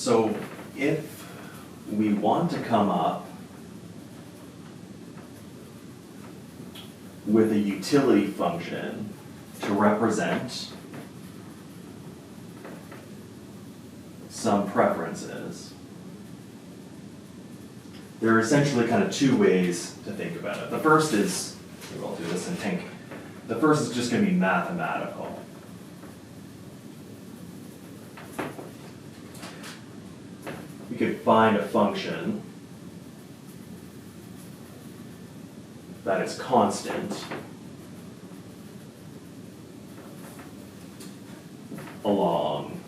So if we want to come up with a utility function to represent some preferences, there are essentially kind of two ways to think about it. The first is, maybe I'll do this in pink. The first is just going to be mathematical. We could find a function that is constant along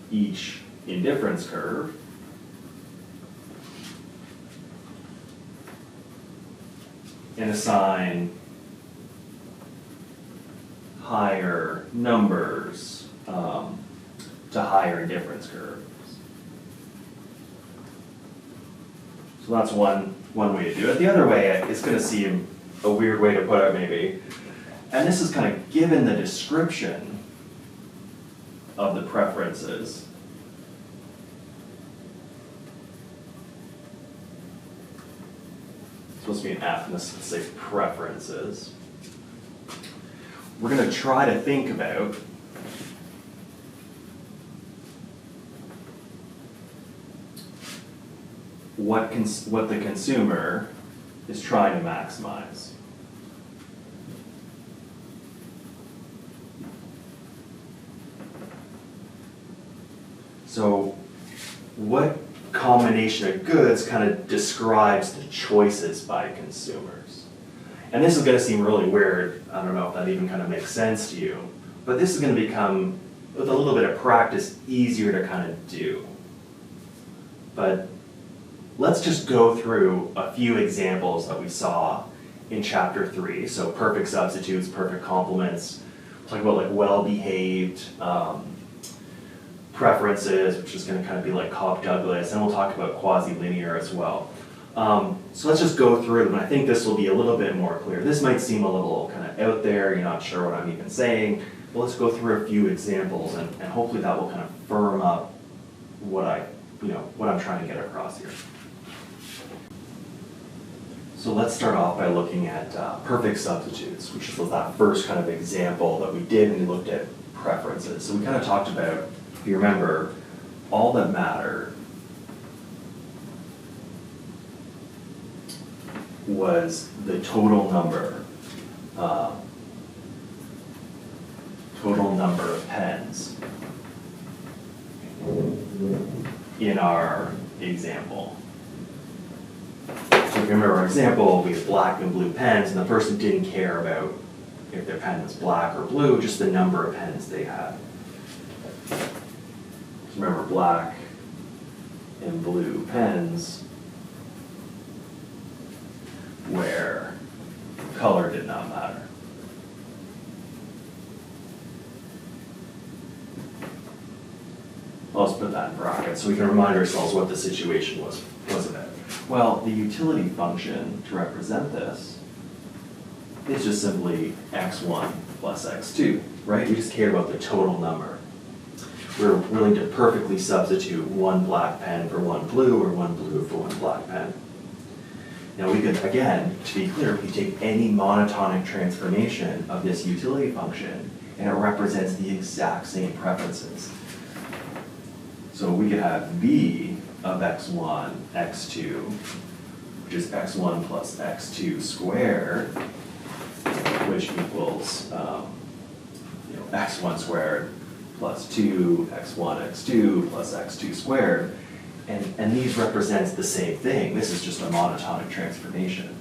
each indifference curve, and assign higher numbers to higher indifference curves. So that's one way to do it. The other way, it's going to seem a weird way to put it maybe, and this is kind of given the description of the preferences. It's supposed to be an F, and this is say preferences. We're going to try to think about what the consumer is trying to maximize. So what combination of goods kind of describes the choices by consumers? And this is going to seem really weird. I don't know if that even kind of makes sense to you, but this is going to become, with a little bit of practice, easier to kind of do. But let's just go through a few examples that we saw in chapter 3. So perfect substitutes, perfect complements. We'll talk about like well-behaved preferences, which is going to kind of be like Cobb-Douglas, and we'll talk about quasi-linear as well. So let's just go through them, and I think this will be a little bit more clear. This might seem a little kind of out there, you're not sure what I'm even saying, but let's go through a few examples, and hopefully that will kind of firm up what I'm trying to get across here. So let's start off by looking at perfect substitutes, which is that first kind of example that we did when we looked at preferences. So we kind of talked about, if you remember, all that mattered was the total number of pens in our example. So if you remember our example, we had black and blue pens, and the person didn't care about if their pen was black or blue, just the number of pens they had. So remember, black and blue pens where color did not matter. I'll just put that in brackets so we can remind ourselves what the situation was about. Well, the utility function to represent this is just simply x1 plus x2, right? We just care about the total number. We're willing to perfectly substitute one black pen for one blue, or one blue for one black pen. Now we could, again, to be clear, we could take any monotonic transformation of this utility function, and it represents the exact same preferences. So we could have v of x1, x2, which is x1 plus x2 squared, which equals x1 squared plus 2, x1, x2 plus x2 squared. And these represents the same thing. This is just a monotonic transformation.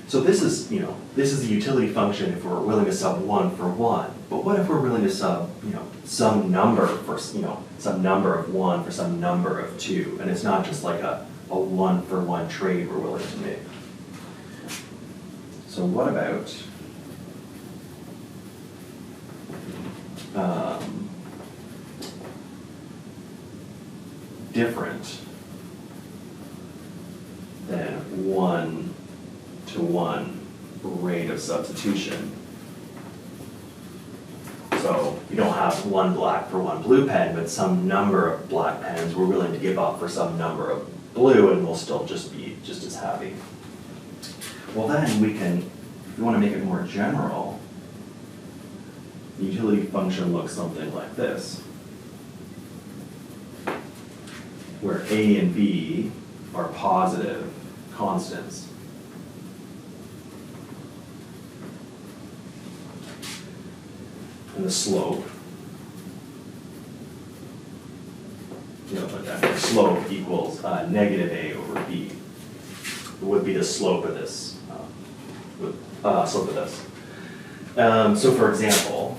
So this is the utility function if we're willing to sub 1 for 1. But what if we're willing to sub, some number for, some number of 1 for some number of 2, and it's not just like a 1 for 1 trade we're willing to make. So what about different than 1 to 1 rate of substitution. So you don't have one black for one blue pen, but some number of black pens we're willing to give up for some number of blue, and we'll still just be just as happy. Well, then we can, if we want to make it more general, the utility function looks something like this, where A and B are positive constants. And the slope, the slope equals negative A over B. It would be the slope of this, slope of this. So for example,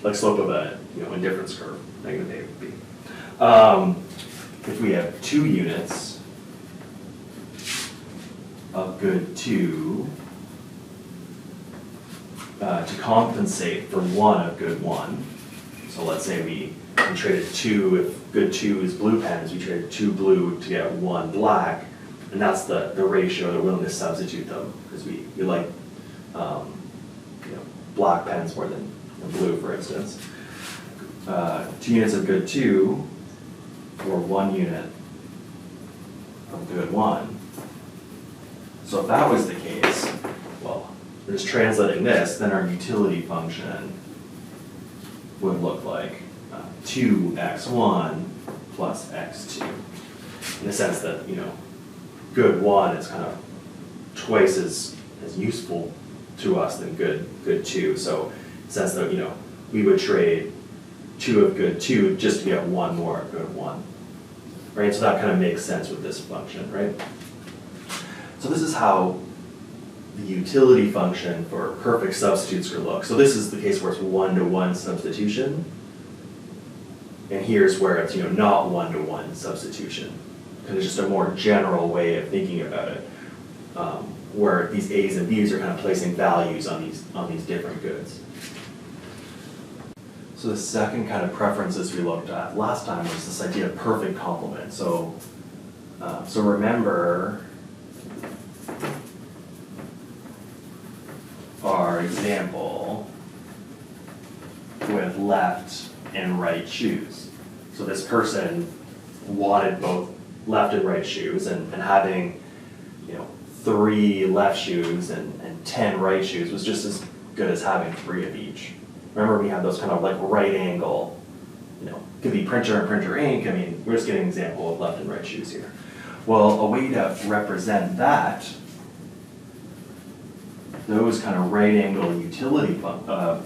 like slope of a indifference curve, negative A over B. If we have 2 units of good 2 to compensate for 1 of good 1, so let's say we traded 2, if good 2 is blue pens, we traded 2 blue to get 1 black, and that's the ratio they're willing to substitute them, because we like black pens more than blue, for instance. 2 units of good 2 or 1 unit of good 1. So if that was the case, well, we're just translating this, then our utility function would look like 2x1 plus x2. In the sense that, good 1 is kind of twice as useful to us than good 2. So in the sense that, we would trade 2 of good 2 just to get 1 more of good 1. Right? So that kind of makes sense with this function, right? So this is how the utility function for perfect substitutes could look. So this is the case where it's 1-to-1 substitution. And here's where it's not 1-to-1 substitution. Because it's just a more general way of thinking about it, where these A's and B's are kind of placing values on these different goods. So the second kind of preferences we looked at last time was this idea of perfect complement. So remember our example with left and right shoes. So this person wanted both left and right shoes, and having 3 left shoes and 10 right shoes was just as good as having 3 of each. Remember, we have those kind of like right angle, could be printer and printer ink. I mean, we're just getting an example of left and right shoes here. Well, a way to represent that, those kind of right angle utility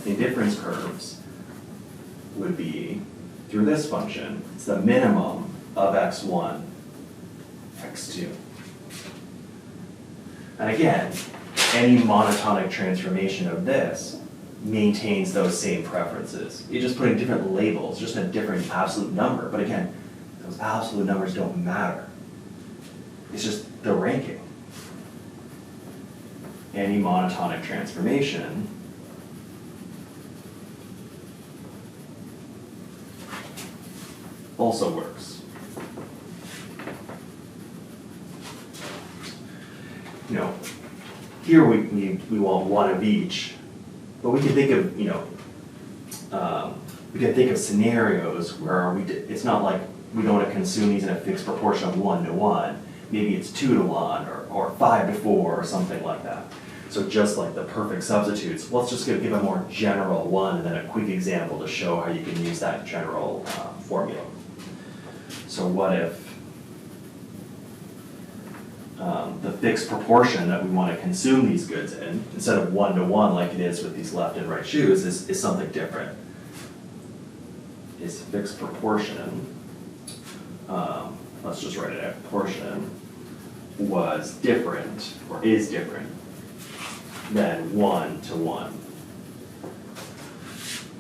indifference curves, would be through this function. It's the minimum of x1, x2. And again, any monotonic transformation of this maintains those same preferences. You're just putting different labels, just a different absolute number. But again, those absolute numbers don't matter. It's just the ranking. Any monotonic transformation also works. Here we want 1 of each, but we can think of scenarios where it's not like we don't want to consume these in a fixed proportion of 1-to-1. Maybe it's 2-to-1 or 5-to-4 or something like that. So just like the perfect substitutes, let's just give a more general one and then a quick example to show how you can use that general formula. So what if the fixed proportion that we want to consume these goods in, instead of 1-to-1 like it is with these left and right shoes, is something different. Is fixed proportion, let's just write it out, proportion was different, or is different, than 1-to-1.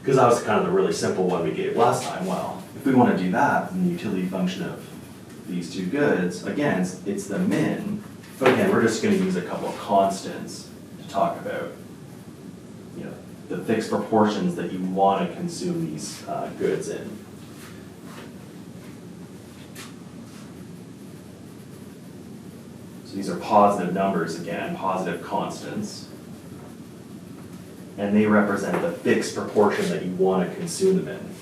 Because that was kind of the really simple one we gave last time. Well, if we want to do that, then the utility function of these two goods, again, it's the min, but again, we're just going to use a couple of constants to talk about, the fixed proportions that you want to consume these goods in. So these are positive numbers again, positive constants. And they represent the fixed proportion that you want to consume them in.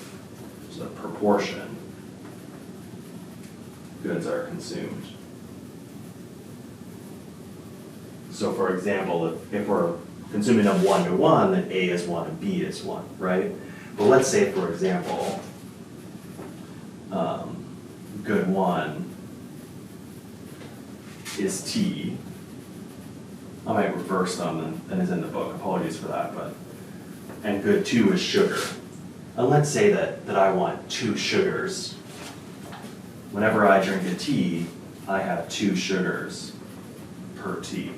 So the proportion goods are consumed. So for example, if we're consuming them 1 to 1, then A is 1 and B is 1, right? But let's say, for example, good 1 is T. I might reverse them than is in the book, apologies for that, but, and good 2 is sugar. And let's say that I want 2 sugars. Whenever I drink a tea, I have 2 sugars per tea.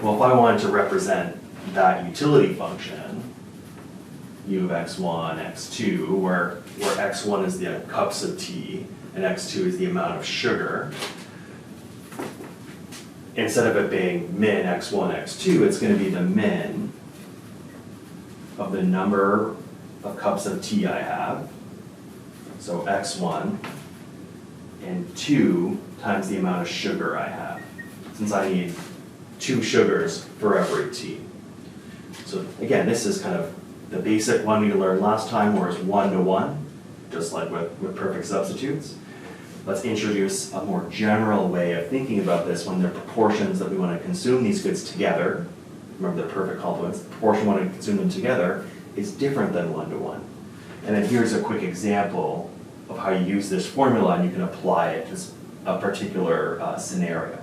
Well, if I wanted to represent that utility function, u of x1, x2, where x1 is the cups of tea and x2 is the amount of sugar, instead of it being min x1, x2, it's going to be the min of the number of cups of tea I have, so x1, and 2 times the amount of sugar I have, since I need 2 sugars for every tea. So again, this is kind of the basic one we learned last time, where it's 1 to 1, just like with perfect substitutes. Let's introduce a more general way of thinking about this when they're proportions that we want to consume these goods together. Remember, they're perfect complements. The proportion we want to consume them together is different than 1 to 1. And then here's a quick example of how you use this formula and you can apply it to a particular scenario.